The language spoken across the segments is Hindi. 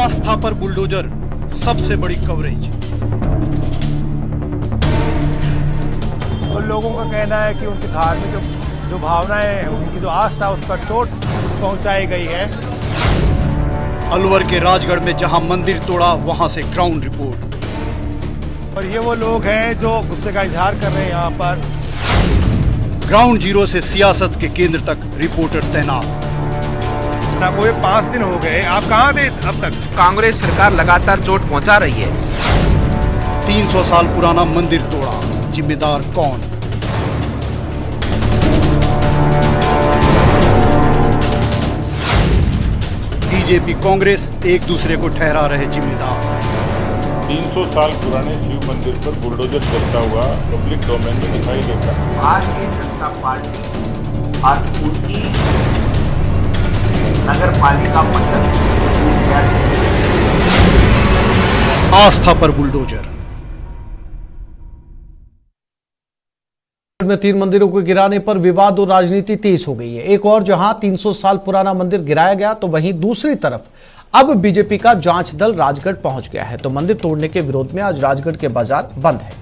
आस्था पर बुलडोजर, सबसे बड़ी कवरेज। तो लोगों का कहना है कि उनकी धार्मिक जो भावनाएं हैं, उनकी जो आस्था, उस पर चोट पहुंचाई गई है। अलवर के राजगढ़ में जहां मंदिर तोड़ा, वहां से ग्राउंड रिपोर्ट। और ये वो लोग हैं जो गुस्से का इजहार कर रहे हैं यहाँ पर। ग्राउंड जीरो से सियासत के केंद्र तक रिपोर्टर तैनात। कोई 5 दिन हो गए, आप कहाँ थे अब तक? कांग्रेस सरकार लगातार चोट पहुंचा रही है। 300 साल पुराना मंदिर तोड़ा, जिम्मेदार कौन? बीजेपी कांग्रेस एक दूसरे को ठहरा रहे जिम्मेदार। 300 साल पुराने शिव मंदिर पर बुलडोजर चलता हुआ पब्लिक डोमेन में दिखाई देता है। भारतीय जनता पार्टी और उनकी नगर पालिका मंडल आस्था पर बुलडोजर। में 3 मंदिरों को गिराने पर विवाद और राजनीति तेज हो गई है। एक और जहां 300 साल पुराना मंदिर गिराया गया, तो वहीं दूसरी तरफ अब बीजेपी का जांच दल राजगढ़ पहुंच गया है। तो मंदिर तोड़ने के विरोध में आज राजगढ़ के बाजार बंद है।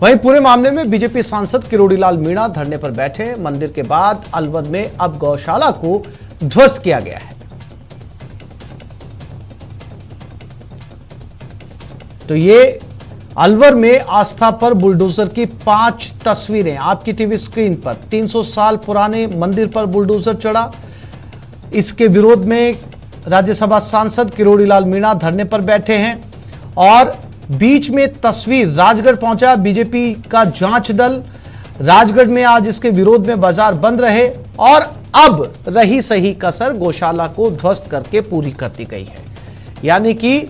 वहीं पूरे मामले में बीजेपी सांसद किरोड़ीलाल मीणा धरने पर बैठे हैं। मंदिर के बाद अलवर में अब गौशाला को ध्वस्त किया गया है। तो ये अलवर में आस्था पर बुलडोजर की 5 तस्वीरें आपकी टीवी स्क्रीन पर। 300 साल पुराने मंदिर पर बुलडोजर चढ़ा। इसके विरोध में राज्यसभा सांसद किरोड़ीलाल मीणा धरने पर बैठे हैं और बीच में तस्वीर राजगढ़ पहुंचा बीजेपी का जांच दल। राजगढ़ में आज इसके विरोध में बाजार बंद रहे और अब रही सही कसर गौशाला को ध्वस्त करके पूरी कर दी गई है। यानी कि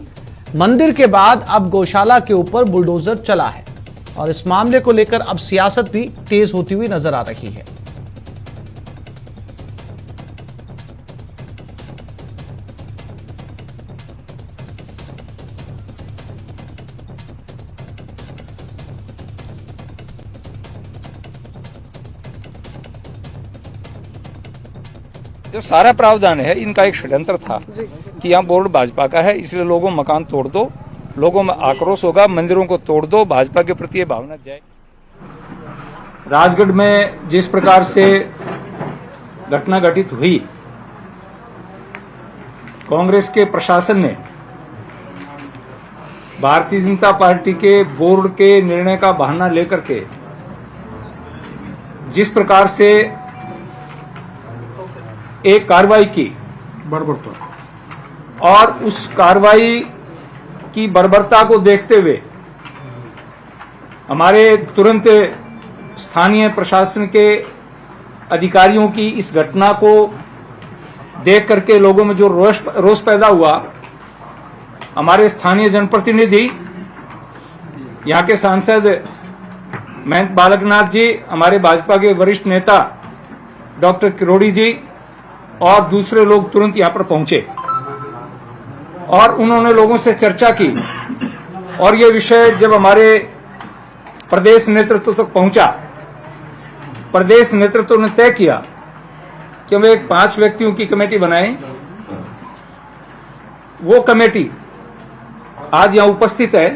मंदिर के बाद अब गौशाला के ऊपर बुलडोजर चला है और इस मामले को लेकर अब सियासत भी तेज होती हुई नजर आ रही है। जो सारा प्रावधान है, इनका एक षड्यंत्र था कि यहाँ बोर्ड भाजपा का है, इसलिए लोगों मकान तोड़ दो, लोगों में आक्रोश होगा, मंदिरों को तोड़ दो, भाजपा के प्रति ये भावना जाए। राजगढ़ में जिस प्रकार से घटना घटित हुई, कांग्रेस के प्रशासन ने भारतीय जनता पार्टी के बोर्ड के निर्णय का बहाना लेकर के जिस प्रकार से एक कार्रवाई की बर्बरता, और उस कार्रवाई की बर्बरता को देखते हुए हमारे तुरंत स्थानीय प्रशासन के अधिकारियों की इस घटना को देख करके लोगों में जो रोष पैदा हुआ, हमारे स्थानीय जनप्रतिनिधि, यहाँ के सांसद महंत बालकनाथ जी, हमारे भाजपा के वरिष्ठ नेता डॉक्टर किरोड़ी जी और दूसरे लोग तुरंत यहां पर पहुंचे और उन्होंने लोगों से चर्चा की। और ये विषय जब हमारे प्रदेश नेतृत्व तक पहुंचा, प्रदेश नेतृत्व ने तय किया कि हम एक 5 व्यक्तियों की कमेटी बनाएं। वो कमेटी आज यहां उपस्थित है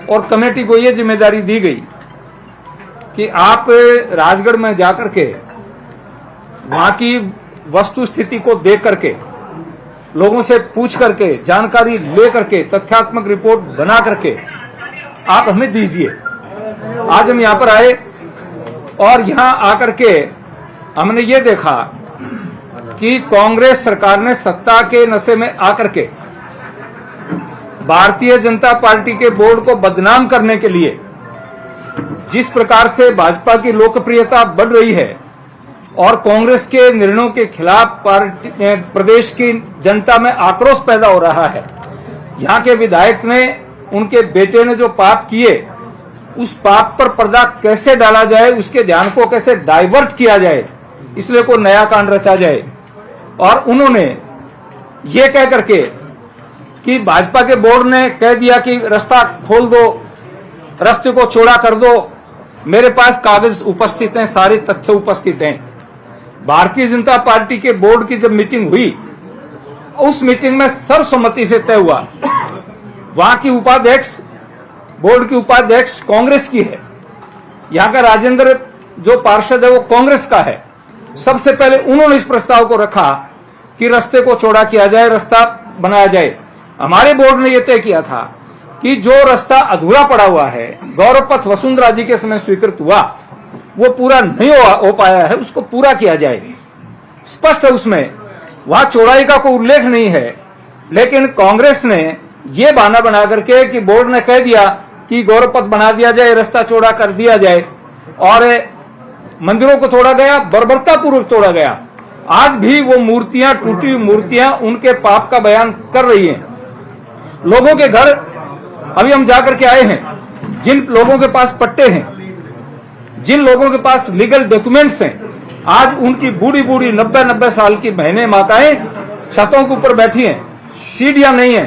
और कमेटी को ये जिम्मेदारी दी गई कि आप राजगढ़ में जाकर के वहां की वस्तु स्थिति को देख करके, लोगों से पूछ करके, जानकारी ले करके, तथ्यात्मक रिपोर्ट बना करके आप हमें दीजिए। आज हम यहां पर आए और यहां आकर के हमने ये देखा कि कांग्रेस सरकार ने सत्ता के नशे में आकर के भारतीय जनता पार्टी के बोर्ड को बदनाम करने के लिए जिस प्रकार से भाजपा की लोकप्रियता बढ़ रही है और कांग्रेस के निर्णयों के खिलाफ प्रदेश की जनता में आक्रोश पैदा हो रहा है। यहाँ के विधायक ने, उनके बेटे ने जो पाप किए, उस पाप पर पर्दा कैसे डाला जाए, उसके ध्यान को कैसे डाइवर्ट किया जाए, इसलिए कोई नया कांड रचा जाए। और उन्होंने ये कह करके कि भाजपा के बोर्ड ने कह दिया कि रास्ता खोल दो, रास्ते को चौड़ा कर दो। मेरे पास कागज उपस्थित हैं, सारे तथ्य उपस्थित हैं। भारतीय जनता पार्टी के बोर्ड की जब मीटिंग हुई उस मीटिंग में सर्वसम्मति से तय हुआ। वहां की उपाध्यक्ष, बोर्ड की उपाध्यक्ष कांग्रेस की है, यहाँ का राजेंद्र जो पार्षद है वो कांग्रेस का है। सबसे पहले उन्होंने इस प्रस्ताव को रखा कि रास्ते को चौड़ा किया जाए, रास्ता बनाया जाए। हमारे बोर्ड ने यह तय किया था कि जो रास्ता अधूरा पड़ा हुआ है, गौरव पथ वसुंधरा जी के समय स्वीकृत हुआ, वो पूरा नहीं हो पाया है, उसको पूरा किया जाए। स्पष्ट है उसमें, वहां चौड़ाई का कोई उल्लेख नहीं है। लेकिन कांग्रेस ने ये बहाना बना करके कि बोर्ड ने कह दिया कि गौरव पथ बना दिया जाए, रास्ता चौड़ा कर दिया जाए, और मंदिरों को तोड़ा गया, बर्बरता पूर्वक तोड़ा गया। आज भी वो मूर्तियां, टूटी हुई मूर्तियां उनके पाप का बयान कर रही हैं। लोगों के घर अभी हम जाकर के आए हैं, जिन लोगों के पास पट्टे हैं, जिन लोगों के पास लीगल डॉक्यूमेंट्स हैं, आज उनकी बूढ़ी बूढ़ी 90-90 साल की बहनें माताएं छतों के ऊपर बैठी हैं, सीढ़ियां नहीं है,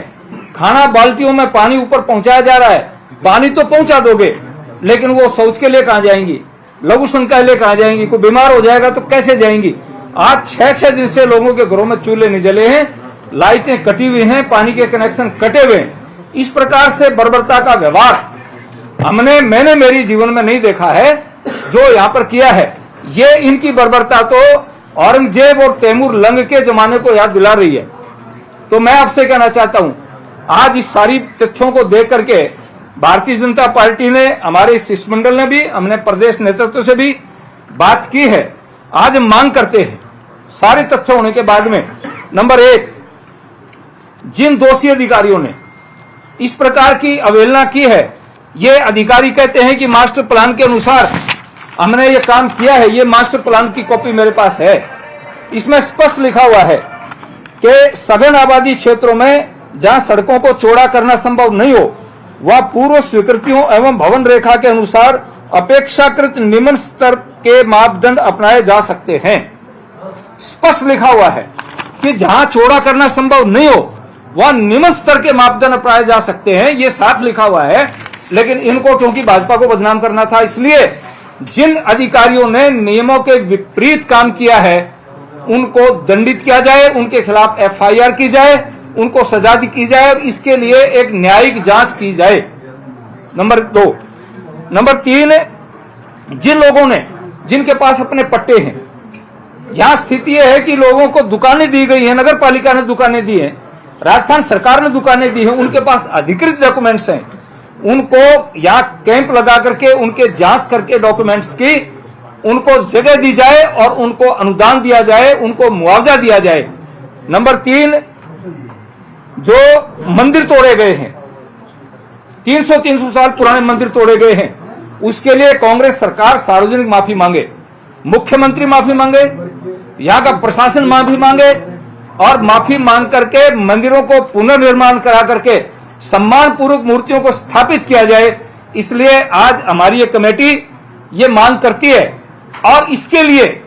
खाना बाल्टियों में पानी ऊपर पहुंचाया जा रहा है। पानी तो पहुंचा दोगे, लेकिन वो शौच के लिए कहां जाएंगी, लघु शंका के लिए कहां जाएंगी, कोई बीमार हो जाएगा तो कैसे जाएंगी। आज 6-6 दिन से लोगों के घरों में चूल्हे नहीं जले हैं, लाइटें कटी हुई हैं, पानी के कनेक्शन कटे हुए हैं। इस प्रकार से बर्बरता का व्यवहार मैंने मेरी जीवन में नहीं देखा है जो यहाँ पर किया है। ये इनकी बर्बरता तो औरंगजेब और तैमूर लंग के जमाने को याद दिला रही है। तो मैं आपसे कहना चाहता हूं, आज इस सारी तथ्यों को देख करके भारतीय जनता पार्टी ने, हमारे इस शिष्टमंडल ने भी, हमने प्रदेश नेतृत्व से भी बात की है। आज हम मांग करते हैं, सारे तथ्य होने के बाद में, नंबर 1, जिन दोषी अधिकारियों ने इस प्रकार की अवहेलना की है, ये अधिकारी कहते हैं कि मास्टर प्लान के अनुसार हमने ये काम किया है। ये मास्टर प्लान की कॉपी मेरे पास है, इसमें स्पष्ट लिखा हुआ है कि सघन आबादी क्षेत्रों में जहां सड़कों को चौड़ा करना संभव नहीं हो, वह पूर्व स्वीकृतियों एवं भवन रेखा के अनुसार अपेक्षाकृत निम्न स्तर के मापदंड अपनाए जा सकते हैं। स्पष्ट लिखा हुआ है कि जहां चौड़ा करना संभव नहीं हो वह निम्न स्तर के मापदंड अपनाए जा सकते हैं, ये साफ लिखा हुआ है। लेकिन इनको क्योंकि भाजपा को बदनाम करना था, इसलिए जिन अधिकारियों ने नियमों के विपरीत काम किया है उनको दंडित किया जाए, उनके खिलाफ FIR की जाए, उनको सजा की जाए, और इसके लिए एक न्यायिक जांच की जाए। नंबर 2। नंबर 3, जिन लोगों ने, जिनके पास अपने पट्टे हैं, यहां स्थिति यह है कि लोगों को दुकानें दी गई हैं, नगर पालिका ने दुकानें दी हैं, राजस्थान सरकार ने दुकानें दी हैं, उनके पास अधिकृत डॉक्यूमेंट्स हैं, उनको यहां कैंप लगा करके उनके जांच करके डॉक्यूमेंट्स की उनको जगह दी जाए और उनको अनुदान दिया जाए, उनको मुआवजा दिया जाए। नंबर 3, जो मंदिर तोड़े गए हैं, 300 साल पुराने मंदिर तोड़े गए हैं, उसके लिए कांग्रेस सरकार सार्वजनिक माफी मांगे, मुख्यमंत्री माफी मांगे, यहां का प्रशासन माफी मांगे, और माफी मांग करके मंदिरों को पुनर्निर्माण करा करके सम्मान पूर्वक मूर्तियों को स्थापित किया जाए। इसलिए आज हमारी ये कमेटी ये मांग करती है, और इसके लिए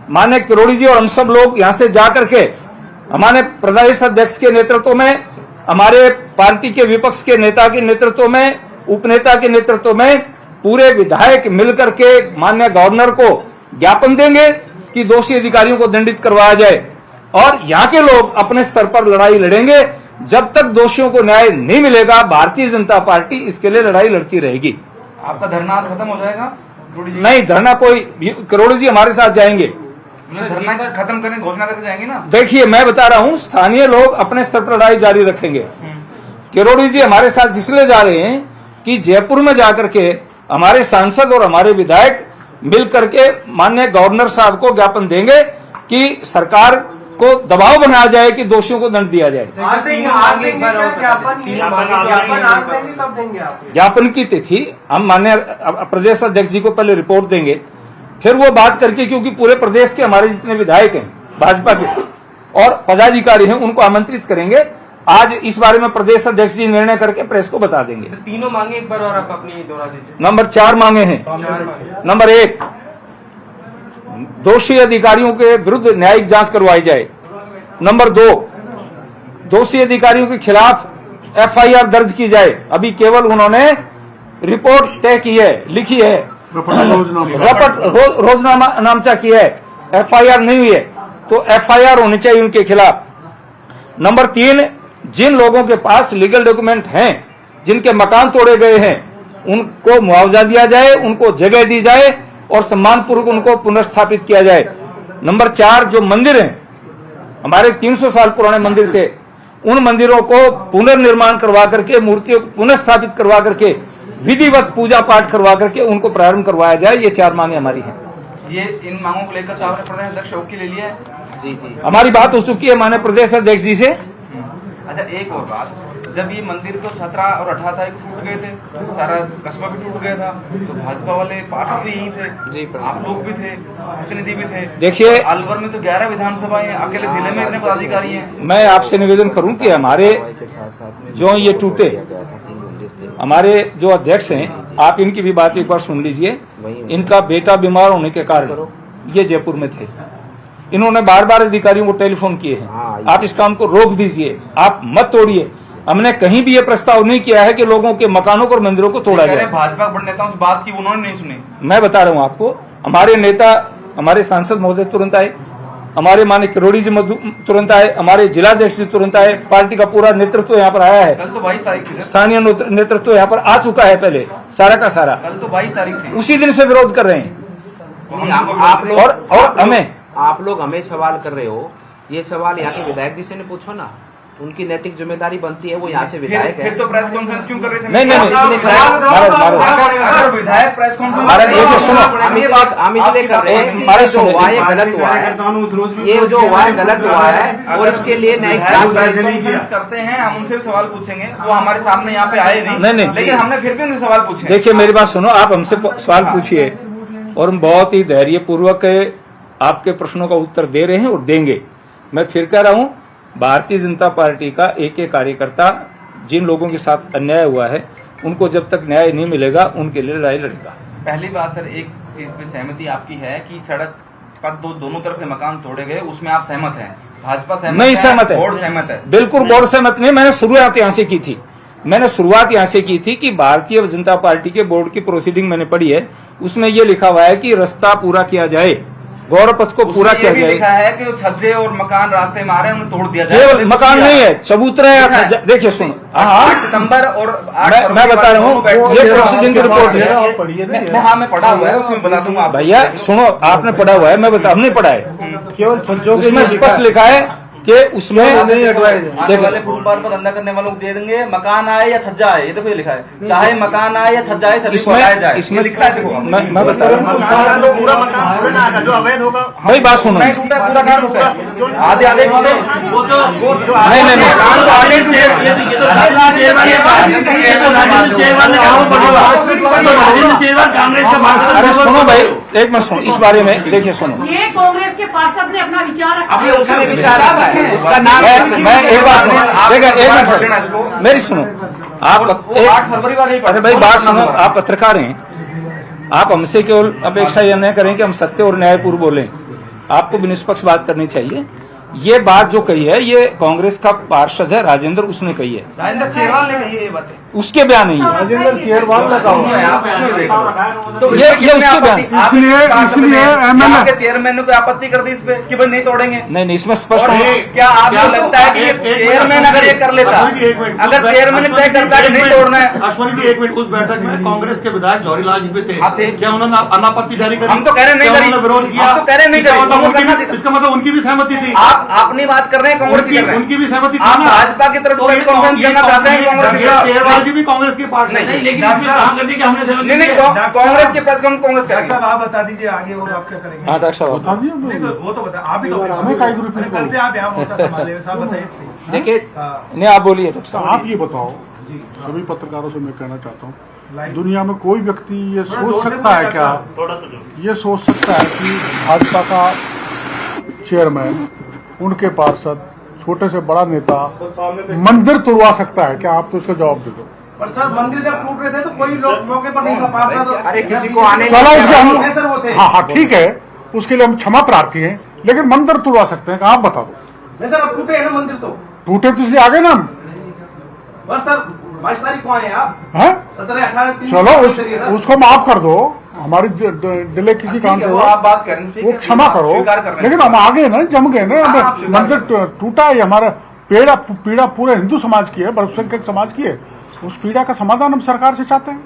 माननीय किरोड़ी जी और हम सब लोग यहां से जाकर के हमारे प्रदेश अध्यक्ष के नेतृत्व में, हमारे पार्टी के विपक्ष के नेता के नेतृत्व में, उपनेता के नेतृत्व में पूरे विधायक मिलकर के माननीय गवर्नर को ज्ञापन देंगे कि दोषी अधिकारियों को दंडित करवाया जाए, और यहाँ के लोग अपने स्तर पर लड़ाई लड़ेंगे। जब तक दोषियों को न्याय नहीं मिलेगा, भारतीय जनता पार्टी इसके लिए लड़ाई लड़ती रहेगी। आपका धरना आज खत्म हो जाएगा? नहीं, धरना कोई, करोड़ी जी हमारे साथ जाएंगे, धरना खत्म करने घोषणा करके जाएंगे ना। देखिए, मैं बता रहा हूं, स्थानीय लोग अपने स्तर पर लड़ाई जारी रखेंगे। किरोड़ी जी हमारे साथ इसलिए जा रहे हैं कि जयपुर में जाकर के हमारे सांसद और हमारे विधायक मिल करके माननीय गवर्नर साहब को ज्ञापन देंगे कि सरकार को दबाव बनाया जाए कि दोषियों को दंड दिया जाए। ज्ञापन की तिथि हम माननीय प्रदेश अध्यक्ष जी को पहले रिपोर्ट देंगे, फिर वो बात करके, क्योंकि पूरे प्रदेश के हमारे जितने विधायक हैं भाजपा के और पदाधिकारी हैं उनको आमंत्रित करेंगे। आज इस बारे में प्रदेश अध्यक्ष जी निर्णय करके प्रेस को बता देंगे। तीनों मांगे एक बार और आप अपनी दोहरा दीजिए। नंबर 4 मांगे हैं। नंबर 1, दोषी अधिकारियों के विरुद्ध न्यायिक जांच करवाई जाए। नंबर 2, दोषी अधिकारियों के खिलाफ FIR दर्ज की जाए। अभी केवल उन्होंने रिपोर्ट तय की है, लिखी है, रोजनामा नामचा किया है, FIR नहीं हुई है, तो FIR होनी चाहिए उनके खिलाफ। नंबर 3, जिन लोगों के पास लीगल डॉक्यूमेंट हैं, जिनके मकान तोड़े गए हैं, उनको मुआवजा दिया जाए, उनको जगह दी जाए और सम्मानपूर्वक उनको पुनर्स्थापित किया जाए। नंबर 4, जो मंदिर हैं, हमारे 300 साल पुराने मंदिर थे, उन मंदिरों को पुनर्निर्माण करवा करके, मूर्तियों को पुनर्स्थापित करवा करके, विधिवत पूजा पाठ करवा करके उनको प्रारंभ करवाया जाए। ये 4 मांगे हमारी हैं। ये इन मांगों को लेकर तो आपने प्रदेश अध्यक्ष ओके ले लिया है? जी जी। हमारी बात हो चुकी है माननीय प्रदेश अध्यक्ष जी से। अच्छा, एक और बात, जब ये मंदिर तो 17 और 18 तारीख को टूट गए थे, सारा कस्बा भी टूट गया था, तो भाजपा वाले पार्षद भी यही थे, आप लोग भी थे, प्रतिनिधि भी थे। देखिए, अलवर में तो 11 विधानसभाएं हैं, अकेले जिले में इतने पदाधिकारी हैं। मैं आपसे निवेदन करूं कि हमारे जो ये टूटे, हमारे जो अध्यक्ष हैं, आप इनकी भी बात एक बार सुन लीजिए। इनका बेटा बीमार होने के कारण ये जयपुर में थे। इन्होंने बार बार अधिकारियों को टेलीफोन किए हैं, आप इस काम को रोक दीजिए, आप मत तोड़िए। हमने कहीं भी ये प्रस्ताव नहीं किया है कि लोगों के मकानों और मंदिरों को तोड़ा जाए। भाजपा के बड़े नेताओं से बात की, उन्होंने नहीं सुनी। मैं बता रहा हूं आपको, हमारे नेता, हमारे सांसद महोदय तुरंत आए, हमारे माननीय किरोड़ी जी तुरंत आए, हमारे जिलाध्यक्ष जी तुरंत आए, पार्टी का पूरा नेतृत्व यहाँ पर आया है। कल तो 22 तारीख थी, स्थानीय नेतृत्व यहाँ पर आ चुका है पहले, सारा का सारा। कल तो 22 तारीख थी, उसी दिन से विरोध कर रहे हैं। आप लोग और हमें सवाल कर रहे हो, ये सवाल यहाँ के विधायक जी से ने पूछो ना, उनकी नैतिक जिम्मेदारी बनती है, वो यहाँ से विधायक है। फिर तो प्रेस कॉन्फ्रेंस क्यों कर रहे हैं? नहीं, अगर विधायक प्रेस कॉन्फ्रेंस, हम इसलिए कर रहे हैं कि जो हुआ है गलत हुआ है, ये जो हुआ है गलत हुआ है और इसके लिए न्यायिक जांच करते हैं। हम उनसे भी सवाल पूछेंगे, वो हमारे सामने यहाँ पे आए नहीं, लेकिन हमने फिर भी उनसे सवाल पूछे। देखिए, मेरी बात सुनो, आप हमसे सवाल पूछिए और हम बहुत ही धैर्य पूर्वक आपके प्रश्नों का उत्तर दे रहे हैं और देंगे। मैं फिर कह रहा हूं, भारतीय जनता पार्टी का एक एक कार्यकर्ता जिन लोगों के साथ अन्याय हुआ है, उनको जब तक न्याय नहीं मिलेगा, उनके लिए लड़ाई लड़ेगा। पहली बात सर, एक चीज पे सहमति आपकी है कि सड़क पर दोनों तरफ के मकान तोड़े गए, उसमें आप सहमत हैं? भाजपा सहमत नहीं सहमत है, बोर्ड सहमत है? बिल्कुल बोर्ड सहमत नहीं। मैंने शुरुआत यहाँ से की थी, कि भारतीय जनता पार्टी के बोर्ड की प्रोसीडिंग मैंने पढ़ी है, उसमें ये लिखा हुआ है कि रास्ता पूरा किया जाए, गौरव पथ को पूरा किया जाए। लिखा है कि छज्जे और मकान रास्ते में आ रहे हैं, उन्हें तोड़ दिया जाए। ये मकान नहीं है, चबूतरा है। देखिए सुनो, 8 सितंबर और 8 मैं बता रहा हूँ, ये प्रोसीडिंग की रिपोर्ट है। हाँ, मैं पढ़ा हुआ है, उसमें बता दूंगा। भैया सुनो, आपने पढ़ा हुआ है, मैं बता, हमने पढ़ा है, केवल उसमें स्पष्ट लिखा है कि उसमें आने वाले फुटपाथ पर धंधा करने वालों को दे देंगे, मकान आए या छज्जा आए, ये देखो ये लिखा है, चाहे मकान आए या छज्जा आए, सभी को हटाया जाए। इसमें लिखा है, देखो मैं बता रहा हूँ, जो अवैध होगा, भाई बात सुनो, नहीं टूटा, पूरा घर टूटा, आधे आधे टूटे, अरे सुनो भाई, एक मिनट सुनो, इस बारे में देखिए सुनो, ये कांग्रेस के पार्षद ने अपना विचार रखा है। उसने विचार रखा है, उसका नाम मैं एक बात सुनो, देखिए एक मिनट मेरी सुनो, आप 8 फरवरी वाले। अरे भाई बात सुनो, आप पत्रकार हैं, आप हमसे केवल अपेक्षा यह न करें कि हम सत्य और न्यायपूर्ण बोलें, आपको भी निष्पक्ष बात करनी चाहिए। ये बात जो कही है, ये कांग्रेस का पार्षद है राजेंद्र, उसने कही है, राजेंद्र चेरवाल ने कही है ये बातें, उसके बयान नहीं है, राजेंद्र चेरवाल लगा हुआ है। तो ये उसके बयान, इसलिए आपके चेयरमैन ने कोई आपत्ति कर दी इस पे कि भाई नहीं तोड़ेंगे? नहीं, इसमें स्पष्ट और क्या आपको लगता है कि चेयरमैन अगर ये कर लेता, अगर चेयरमैन तय करता है कि नहीं तोड़ना है? अश्विनी जी, एक मिनट, उस बैठक में कांग्रेस के विधायक जौहरीलाल जी पे थे, क्या उन्होंने अनापत्ति जारी करी? हम तो कह रहे नहीं करी, विरोध किया, हम तो कह रहे नहीं करी, इसका मतलब उनकी भी सहमति थी। आप अपनी बात कर रहे हैं, कांग्रेस की कर रहे हैं, उनकी भी सहमति थी। आप भाजपा की तरफ से कॉन्फ्रेंस करना चाहते हैं, कांग्रेस की चेयरवाल जी भी कांग्रेस के पार्टी नहीं, लेकिन इसमें कहा कर दिया कि हमने सहमति नहीं, कांग्रेस के प्रेस कॉन्फ्रेंस कांग्रेस करेगी। आप बता दीजिए आगे और आप क्या करेंगे? हाँ डॉक्टर साहब, वो तो बता, आप ही तो कल से आप यहाँ मोर्चा संभाले, साहब बताइए। देखिए, नहीं आप बोलिए डॉक्टर साहब। आप ये बताओ, सभी पत्रकारों से मैं कहना चाहता हूँ, दुनिया में कोई व्यक्ति ये सोच सकता है क्या, ये सोच सकता है कि भाजपा का चेयरमैन, उनके पार्षद, छोटे से बड़ा नेता मंदिर तोड़वा सकता है क्या? आप तो इसका जवाब दे दो। पर सर, मंदिर जब टूट रहे थे तो कोई लोग मौके पर नहीं था, पार्षद, अरे किसी को आने, चलो उसके हम, सर वो थे। हाँ ठीक है, उसके लिए हम क्षमा प्रार्थी हैं, लेकिन मंदिर तोड़वा सकते हैं, आप बता दो। नहीं सर, अब टूटे हैं ना मंदिर, तो टूटे तो इसलिए आगे ना हम, बस सर 22 तारीख को आए आप, हैं? 17, 18, चलो उसको माफ कर दो, हमारी डिले किसी काम से वो आप बात करें, वो क्षमा करो, लेकिन हम आगे ना जम गए ना, मंदिर टूटा है, हमारा पीड़ा पूरे हिंदू समाज की है, बहुसंख्यक समाज की है। उस पीड़ा का समाधान हम सरकार से चाहते हैं।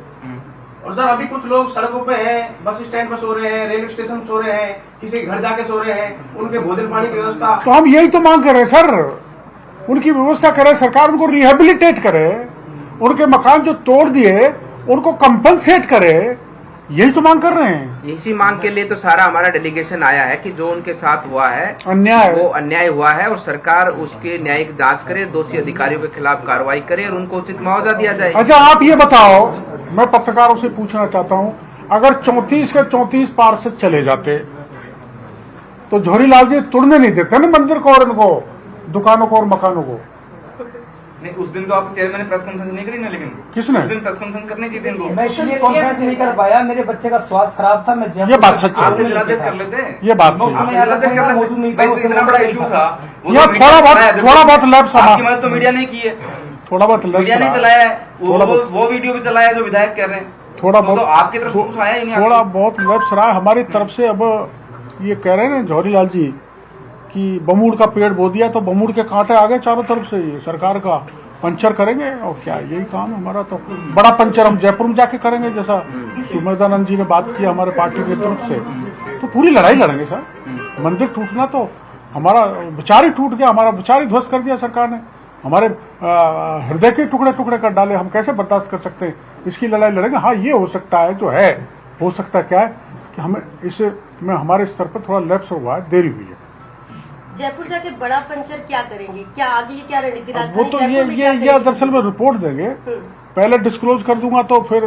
और सर अभी कुछ लोग सड़कों पे हैं, बस स्टैंड पर सो रहे हैं, रेलवे स्टेशन सो रहे हैं, किसी के घर जाके सो रहे हैं, उनके भोजन पानी की व्यवस्था। तो हम यही तो मांग कर रहे हैं सर, उनकी व्यवस्था करे सरकार, उनको रिहेबिलिटेट करे, उनके मकान जो तोड़ दिए उनको कंपनसेट करे, यही तो मांग कर रहे हैं। इसी मांग के लिए तो सारा हमारा डेलीगेशन आया है कि जो उनके साथ हुआ है अन्याय, वो अन्याय हुआ है और सरकार उसके न्यायिक जांच करे, दोषी अधिकारियों के खिलाफ कार्रवाई करे और उनको उचित मुआवजा दिया जाए। अच्छा आप ये बताओ, मैं पत्रकारों से पूछना चाहता हूं, अगर 34 के 34 पार्षद चले जाते तो झोरीलाल जी तोड़ने नहीं देते ना मंदिर को और इनको दुकानों को और मकानों को। नहीं, उस दिन तो आप चेयरमैन ने प्रेस कॉन्फ्रेंस नहीं करी ना, लेकिन किसने? उस दिन प्रेस कॉन्फ्रेंस करनी चाहिए इनको। मैं इसलिए कॉन्फ्रेंस नहीं कर पाया, मेरे बच्चे का स्वास्थ्य खराब था, मैं ये बात सच है, आप जिलाधीश कर लेते, ये बात उस समय मौजूद नहीं था, इतना बड़ा इशू था, ये थोड़ा बहुत लैब आपकी मदद तो मीडिया नहीं की है, थोड़ा बहुत मीडिया नहीं चलाया है, वो वीडियो भी चलाया जो विधायक कह रहे हैं, थोड़ा बहुत तो आपकी तरफ कुछ आया ही नहीं। थोड़ा बहुत लैप्स रहा हमारी तरफ से। अब ये कह रहे हैं ना झोरीलाल जी कि बमूड़ का पेड़ बो दिया तो बमूड़ के कांटे आ गए चारों तरफ से, ये सरकार का पंचर करेंगे और क्या, यही काम है हमारा। तो बड़ा पंचर हम जयपुर में जाके करेंगे, जैसा सुमेधानंद जी ने बात की हमारे पार्टी के तरफ से, तो पूरी लड़ाई लड़ेंगे सर। मंदिर टूटना तो हमारा विचार ही टूट गया, हमारा विचार ही ध्वस्त कर दिया सरकार ने, हमारे हृदय के टुकड़े टुकड़े कर डाले, हम कैसे बर्दाश्त कर सकते हैं, इसकी लड़ाई लड़ेंगे। हाँ ये हो सकता है, जो है हो सकता है क्या है कि हमें इसे में हमारे स्तर पर थोड़ा लैप्स हुआ है, देरी हुई है। जयपुर जाके बड़ा पंचर क्या करेंगे, क्या आगे क्या रणनीति? वो तो ये दरअसल में रिपोर्ट देंगे, पहले डिस्क्लोज कर दूंगा तो फिर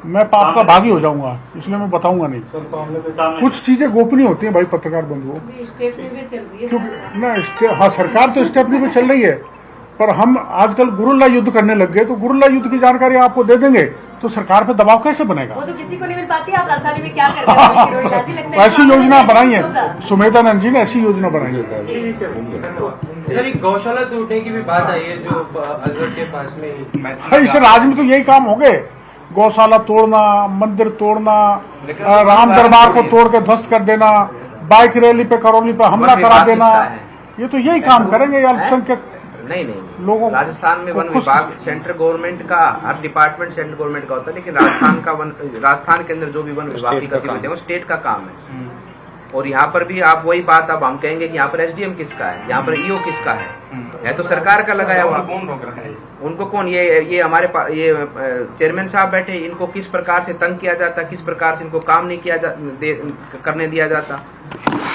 मैं पाप का भागी हो जाऊंगा, इसलिए मैं बताऊंगा नहीं। कुछ चीजें गोपनीय होती हैं भाई पत्रकार बंधुओं, क्योंकि ना हाँ सरकार तो स्टेपनी पे चल रही है, पर हम आजकल गुरिल्ला युद्ध करने लग गए, तो गुरिल्ला युद्ध की जानकारी आपको दे देंगे तो सरकार पे दबाव कैसे बनेगा? वो तो किसी को नहीं मिल पाती। आप राजधानी में क्या कर रहे हैं? ऐसी योजना बनाई है सुमेधानंद जी ने, ऐसी योजना बनाई है। सर एक गौशाला टूटने की भी बात आई है जो अलवर के पास में, इस राज्य में तो यही काम हो गए, गौशाला तोड़ना, मंदिर तोड़ना, राम दरबार को तोड़ के ध्वस्त कर देना, बाइक रैली पे करौली पे हमला करा देना, ये तो यही काम करेंगे अल्पसंख्यक नहीं लोगों। राजस्थान में वन विभाग सेंट्रल गवर्नमेंट का, हर डिपार्टमेंट सेंट्रल गवर्नमेंट का होता है, लेकिन राजस्थान के अंदर जो भी वन विभाग की गतिविधि है वो स्टेट का काम है। और यहाँ पर भी आप वही बात अब हम कहेंगे कि यहाँ पर एसडीएम किसका है, यहाँ पर ईओ किसका है तो सरकार का लगाया हुआ। उनको कौन, ये हमारे ये चेयरमैन साहब बैठे, इनको किस प्रकार से तंग किया जाता, किस प्रकार से इनको काम नहीं किया करने दिया जाता।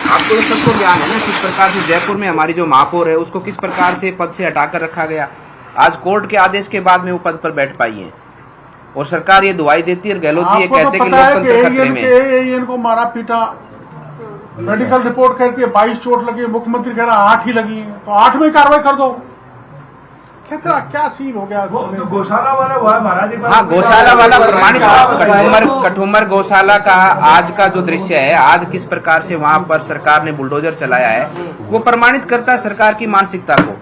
आपको तो सबको ज्ञान है ना किस प्रकार से जयपुर में हमारी जो महापौर है उसको किस प्रकार से पद से हटाकर रखा गया। आज कोर्ट के आदेश के बाद में वो पद पर बैठ पाई है और सरकार ये दुआई देती है और गहलोत जी ये कहते हैं कि लोकतंत्र खतरे में है। इनको मारा पीटा, मेडिकल रिपोर्ट कहती है 22 चोट लगी, मुख्यमंत्री कह रहा 8 ही लगी, तो 8 में कार्रवाई कर दो। क्या सीन हो गया? जो गौशाला वाला हुआ है महाराज, हाँ गौशाला वाला प्रमाणित कठुमर गौशाला का आज का जो दृश्य है, आज किस प्रकार से वहाँ पर सरकार ने बुलडोजर चलाया है, वो प्रमाणित करता है सरकार की मानसिकता को,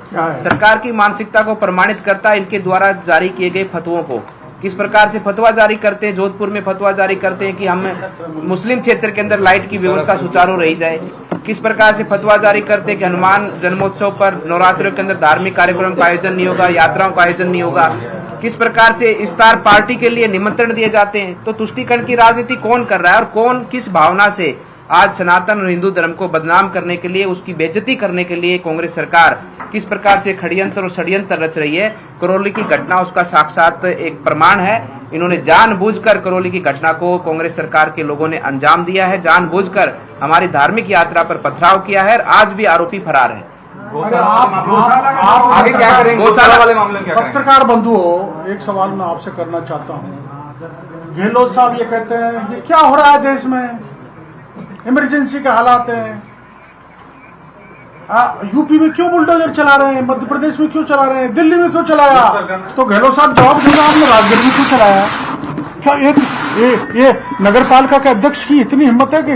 सरकार की मानसिकता को प्रमाणित करता है इनके द्वारा जारी किए गए फतवों को। किस प्रकार से फतवा जारी करते हैं, जोधपुर में फतवा जारी करते हैं कि हम मुस्लिम क्षेत्र के अंदर लाइट की व्यवस्था सुचारू रही जाए। किस प्रकार से फतवा जारी करते हैं कि हनुमान जन्मोत्सव पर नवरात्रों के अंदर धार्मिक कार्यक्रम का आयोजन नहीं होगा, यात्राओं का आयोजन नहीं होगा। किस प्रकार से इफ्तार पार्टी के लिए निमंत्रण दिए जाते हैं। तो तुष्टीकरण की राजनीति कौन कर रहा है और कौन किस भावना से आज सनातन और हिंदू धर्म को बदनाम करने के लिए, उसकी बेइज्जती करने के लिए कांग्रेस सरकार किस प्रकार से खड़यंत्र और षड्यंत्र रच रही है। करौली की घटना उसका साक्षात एक प्रमाण है। इन्होंने जानबूझकर करौली की घटना को कांग्रेस सरकार के लोगों ने अंजाम दिया है, जानबूझकर हमारी धार्मिक यात्रा पर पथराव किया है। आज भी आरोपी फरार है। आप आगे क्या करेंगे? गौशाला वाले मामले में क्या करेंगे? पत्रकार बंधुओं, एक सवाल मैं आपसे करना चाहता हूँ। गहलोत साहब ये कहते हैं ये क्या हो रहा है देश में, इमरजेंसी के हालात हैं, यूपी में क्यों बुलडोजर चला रहे हैं, मध्य प्रदेश में क्यों चला रहे हैं, दिल्ली में क्यों चलाया? तो गहलोत साहब जवाब देना, आपने राजगढ़ में क्यों चलाया? क्या ये नगर पालिका के अध्यक्ष की इतनी हिम्मत है कि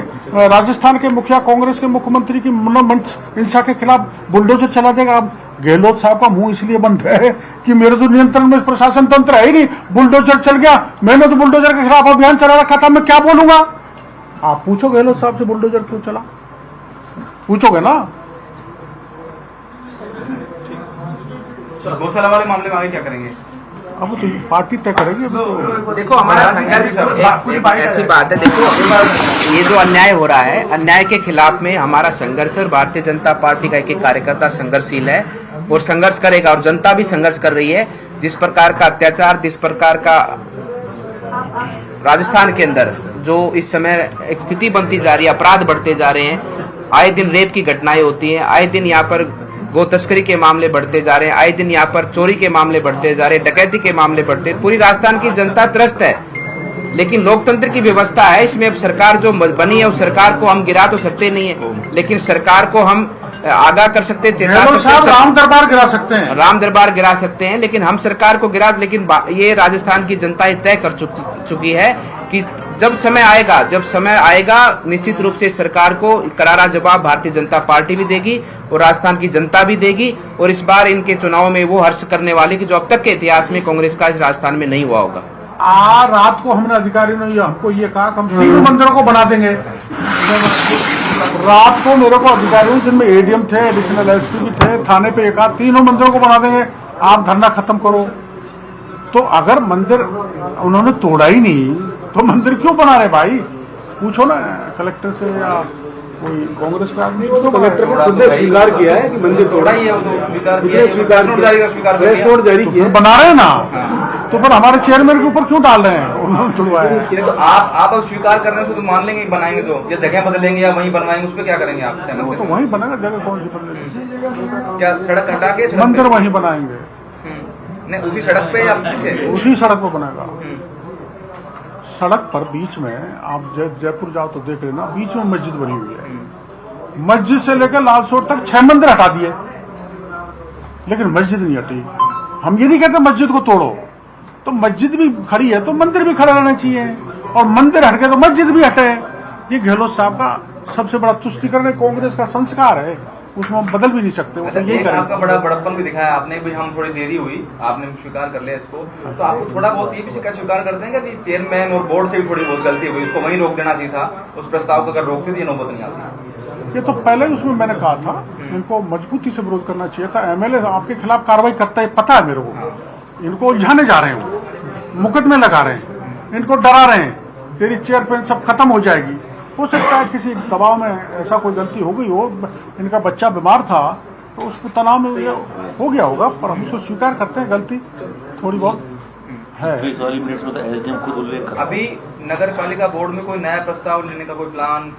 राजस्थान के मुखिया, कांग्रेस के मुख्यमंत्री की मनोमंच हिंसा के खिलाफ बुलडोजर चला देगा? अब गहलोत साहब का मुंह इसलिए बंद है कि मेरे तो नियंत्रण में प्रशासन तंत्र है ही नहीं, बुलडोजर चल गया, मैंने तो बुलडोजर के खिलाफ अभियान चला रखा था, मैं क्या बोलूंगा? आप पूछो गहलोत साहब से बुलडोजर क्यों चला, पूछोगे ना? गौशाला वाले मामले में आगे क्या करेंगे? अब तो पार्टी तय करेगी। देखो हमारा संघर्ष ऐसी बात है, देखो ये जो अन्याय हो रहा है, अन्याय के खिलाफ में हमारा संघर्ष और भारतीय जनता पार्टी का एक कार्यकर्ता संघर्षशील है और संघर्ष करेगा और जनता भी संघर्ष कर रही है। जिस प्रकार का अत्याचार, जिस प्रकार का राजस्थान के अंदर जो इस समय एक स्थिति बनती जा रही है, अपराध बढ़ते जा रहे हैं, आए दिन रेप की घटनाएं होती हैं, आए दिन यहाँ पर गो तस्करी के मामले बढ़ते जा रहे हैं, आए दिन यहाँ पर चोरी के मामले बढ़ते जा रहे हैं, डकैती के मामले बढ़ते, पूरी राजस्थान की जनता त्रस्त है। लेकिन लोकतंत्र की व्यवस्था है, इसमें अब सरकार जो बनी है उस सरकार को हम गिरा तो सकते नहीं है, लेकिन सरकार को हम आगाह कर सकते हैं, चेता सकते हैं, राम दरबार गिरा सकते हैं, राम दरबार गिरा सकते हैं, लेकिन हम सरकार को गिरा, लेकिन ये राजस्थान की जनता ये तय कर चुकी है कि जब समय आएगा निश्चित रूप से सरकार को करारा जवाब भारतीय जनता पार्टी भी देगी और राजस्थान की जनता भी देगी। और इस बार इनके चुनाव में वो हर्ष करने वाले कि जो अब तक के इतिहास में कांग्रेस का इस राजस्थान में नहीं हुआ होगा। रात को हमने अधिकारियों ने हमको ये कहा कि हम 3 मंदिरों को बना देंगे। रात को मेरे को अधिकारियों जिनमें एडीएम थे, एडिशनल एसपी भी थे, थाने पे एक 3 मंदिरों को बना देंगे, आप धरना खत्म करो। तो अगर मंदिर उन्होंने तोड़ा ही नहीं तो मंदिर क्यों बना रहे भाई? पूछो ना कलेक्टर से या कोई कांग्रेस का आदमी। तो कलेक्टर ने खुद स्वीकार किया है कि मंदिर तोड़ा ही है, स्वीकार जारी किया, बना रहे हैं ना। तो फिर हमारे चेयरमैन के ऊपर क्यों डाल रहे हैं? उन्होंने तोड़वाया है। तो आप अब स्वीकार कर रहे हैं तो मान लेंगे बनाएंगे, तो या जगह बदलेंगे या वहीं बनवाएंगे, उस पर क्या करेंगे आप? वो तो वहीं बनेगा, जगह कौन सी बदलेगी? क्या सड़क हटा के मंदिर वहीं बनाएंगे? नहीं, उसी सड़क पे या पीछे? उसी सड़क पर बनेगा। सड़क पर बीच में आप जयपुर जाओ तो देख लेना, बीच में मस्जिद बनी हुई है। मस्जिद से लेकर लालसोट तक 6 मंदिर हटा दिए, लेकिन मस्जिद नहीं हटी। हम ये नहीं कहते मस्जिद को तोड़ो, तो मस्जिद भी खड़ी है तो मंदिर भी खड़ा रहना चाहिए, और मंदिर हट गए तो मस्जिद भी हटे। ये गहलोत साहब का सबसे बड़ा तुष्टिकरण कांग्रेस का संस्कार है, उसमें हम बदल भी नहीं सकते। अच्छा, यही आपका बड़ा बड़प्पन भी दिखाया आपने, भाई हम थोड़ी देरी हुई, आपने स्वीकार कर लिया इसको, तो आपको थोड़ा बहुत ये भी स्वीकार करते हैं कि चेयरमैन और बोर्ड से भी थोड़ी बहुत गलती हुई, उसको वहीं रोक देना चाहिए था, उस प्रस्ताव को अगर रोकते थे नौबत नहीं आती। ये तो पहले उसमें मैंने कहा था, इनको मजबूती से विरोध करना चाहिए था। एमएलए आपके खिलाफ कार्रवाई करता है, पता है मेरे को, इनको उलझाने जा रहे हैं, मुकदमे लगा रहे हैं, इनको डरा रहे हैं, तेरी चेयरमैन सब खत्म हो जाएगी। हो सकता है किसी दबाव में ऐसा कोई गलती हो गई हो, इनका बच्चा बीमार था तो उसको तनाव में ये हो गया होगा, पर हम उसको स्वीकार करते हैं, गलती थोड़ी बहुत है। अभी नगर पालिका बोर्ड में कोई नया प्रस्ताव लेने का कोई प्लान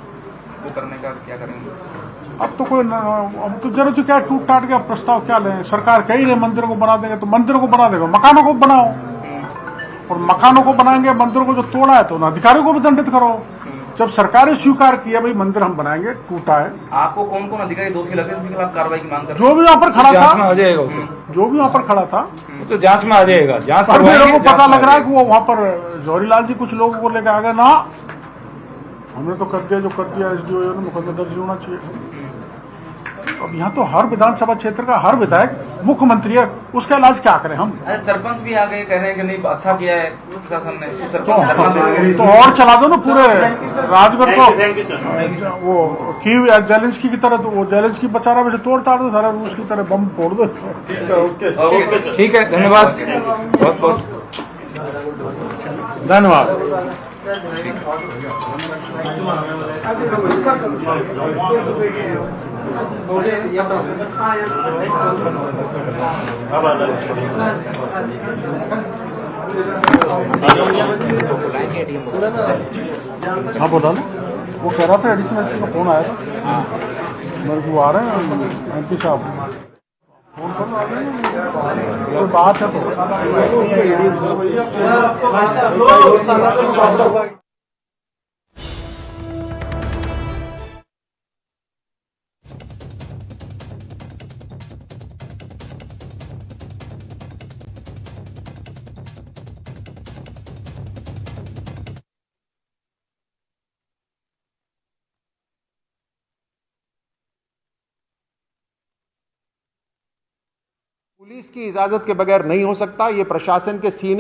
वो करने का क्या करेंगे? अब तो जरूरत क्या, टूट टाट के प्रस्ताव क्या लें? सरकार कह ही रहे मंदिरों को बना देंगे, तो मंदिरों को बना देगा, मकानों को बनाओ, और मकानों को बनाएंगे, मंदिरों को जो तोड़ा है तो उन अधिकारियों को भी दंडित करो। जब सरकार ने स्वीकार किया भाई मंदिर हम बनाएंगे, टूटा है, आपको कौन कौन अधिकारी दोषी लगते हैं उनके खिलाफ कार्रवाई की मांग कर? जो भी यहाँ पर खड़ा था, जो भी वहाँ पर खड़ा था तो जांच में आ जाएगा। जांच मेरे को पता लग रहा है कि वो वहाँ पर जौहरीलाल जी कुछ लोगों को लेकर आ गए ना, हमने तो कर दिया जो कर दिया, एसडीओ ने मुकदमा दर्ज होना चाहिए। अब यहाँ तो हर विधानसभा क्षेत्र का हर विधायक मुख्यमंत्री है, उसका इलाज क्या करें हम? सरपंच भी आ गए, कह रहे हैं कि नहीं अच्छा किया है प्रशासन ने, तो और चला दो ना पूरे राजगढ़ को, वो की जेलेंस्की की तरह, वो जेलेंस्की बचा रहा है, तोड़ ताड़ दो सारा रूस की तरह, बम फोड़ दो। ठीक है, धन्यवाद, बहुत बहुत धन्यवाद। हाँ बोला ना, वो कह रहा था एडिशनल एसपी का फोन आया था, मेरे को आ रहे हैं एमपी साहब, फोन कर आ रहे हैं, कोई बात है तो पुलिस की इजाजत के बगैर नहीं हो सकता। ये प्रशासन के सीनियर